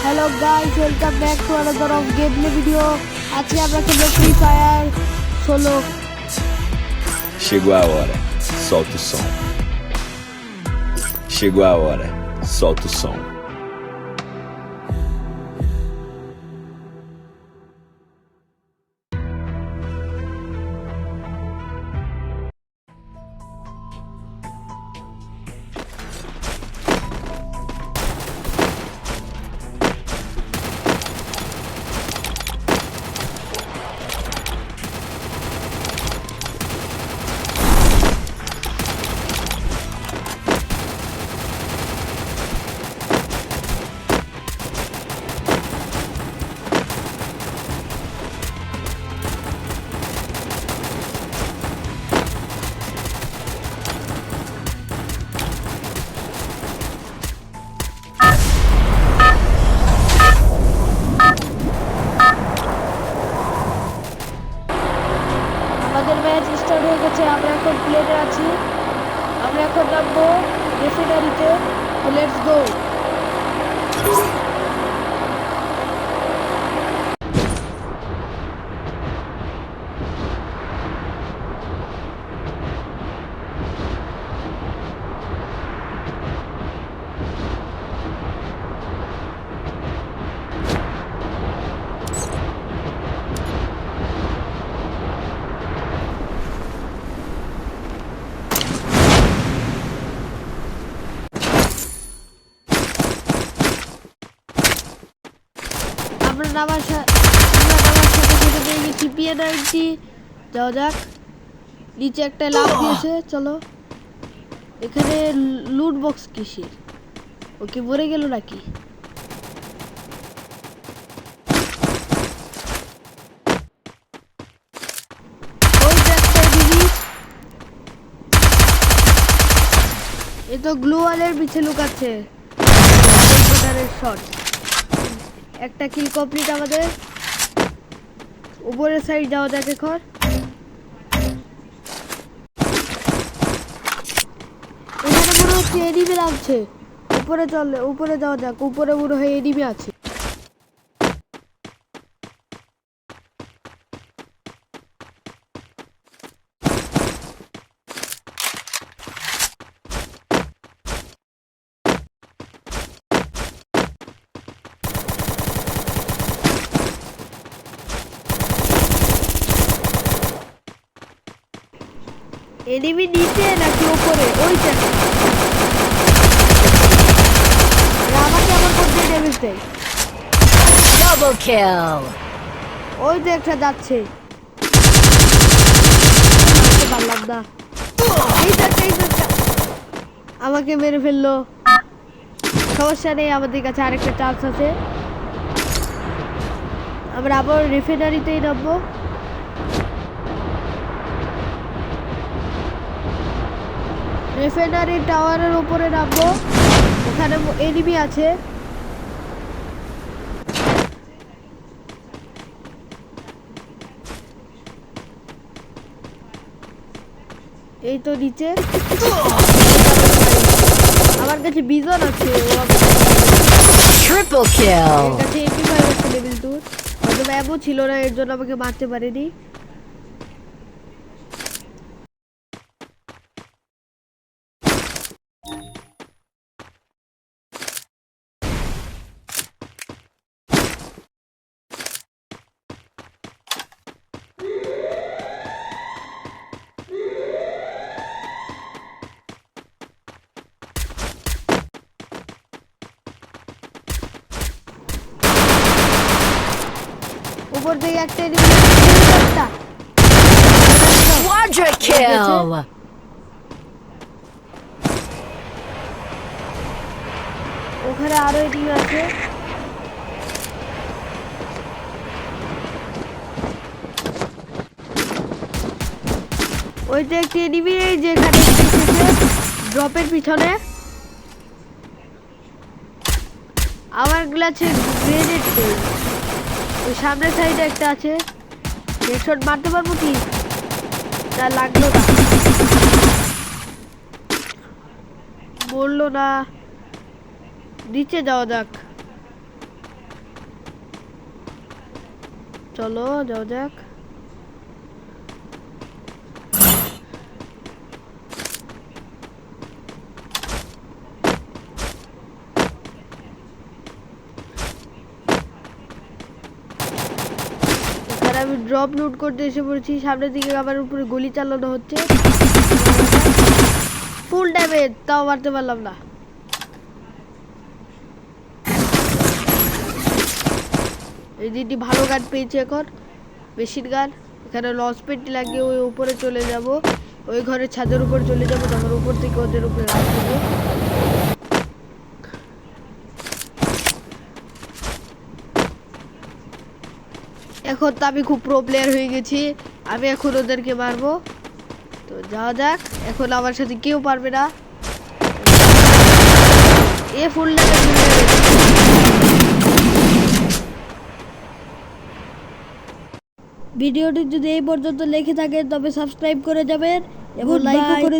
Hello guys, welcome back to another of gameplay video. আজকে আমরা খেলবো Free Fire solo. Chegou a hora, solta o som. Chegou a hora, solta o som. আমাদের match start হয়ে গেছে। আমরা এখন প্লেনে আছি। আমরা এখন নামবো রেফিনারিতে। তো লেটস গো। আমরা নামার সাথে সাথে টিপিয়ে নাইছি। যাওয়া যাক। নিচে একটা লাভ দিয়েছে। চলো, এখানে লুট বক্স কিসের? ওকে মরে গেল নাকি? ওই একটা দিদি, এ তো গ্লু ওয়ালের পিছে লুকাচ্ছে। শট, একটা কিল কমপ্লিট আমাদের। উপরের সাইড যাওয়া যাক এখন। এখানে মনে হচ্ছে এনিমি লাগছে। উপরে যাওয়া যাক। উপরে মনে হয় এনিমি আছে। এনিমি নিচে নাকি উপরে? ওই দেখো, আমাকে আবার কোথায় ড্যামেজ দেয়। Double kill. ওই তো একটা যাচ্ছে। পারলাম না। এই তো একটা আমাকে মেরে ফেললো। সমস্যা নেই, আমাদের কাছে আরেকটা চান্স আছে। আমরা আবার রিফাইনারিতেই নামবো। রিফাইনারি টাওয়ারের উপরে নামবো। ওখানে এনিমি আছে। এই তো নিচে আমার কাছে বিজন আছে। Triple kill. এর কাছে MP5 আছে লেভেল 2। হয়তো ম্যাপও ছিল না, এর জন্য আমাকে মারতে পারেনি। উপর থেকে একটা Quadra kill. ওখানে আরো এনিমি আছে। ওইটা একটি এনিমি যেখানে ড্রপের পিছনে। আমার গ্লাসে গ্রেনেড নেই। ওই সামনের সাইডে একটা আছে। হেডশট মারতে পারবো কি? না, লাগলো না। বললো না। নিচে যাওয়া যাক। চলো যাও যাক। এখানে আমি ড্রপ লুট করতে এসে পড়েছি, সামনের দিকে আমার উপরে গুলি চালানো হচ্ছে, ফুল ড্যামেজ, তাও মারতে পারলাম না। এই দিনটি ভালো গান পেয়েছি এখন, মেশিন গান। এখানে লঞ্চ প্যাডটি লাগিয়ে ওই উপরে চলে যাব, ওই ঘরের ছাদের উপর চলে যাব, তারপর উপর থেকে ওদের উপরে রাজ করবো। এখন তো আমি খুব প্রো প্লেয়ার হয়ে গেছি, আমি এখন ওদেরকে মারবো। তো যাওয়া যাক, এখন আমার সাথে কেউ পারবে না। এ ফুল ভিডিওটি যদি এই পর্যন্ত লেখে থাকেন তবে সাবস্ক্রাইব করে যাবেন এবং লাইক করে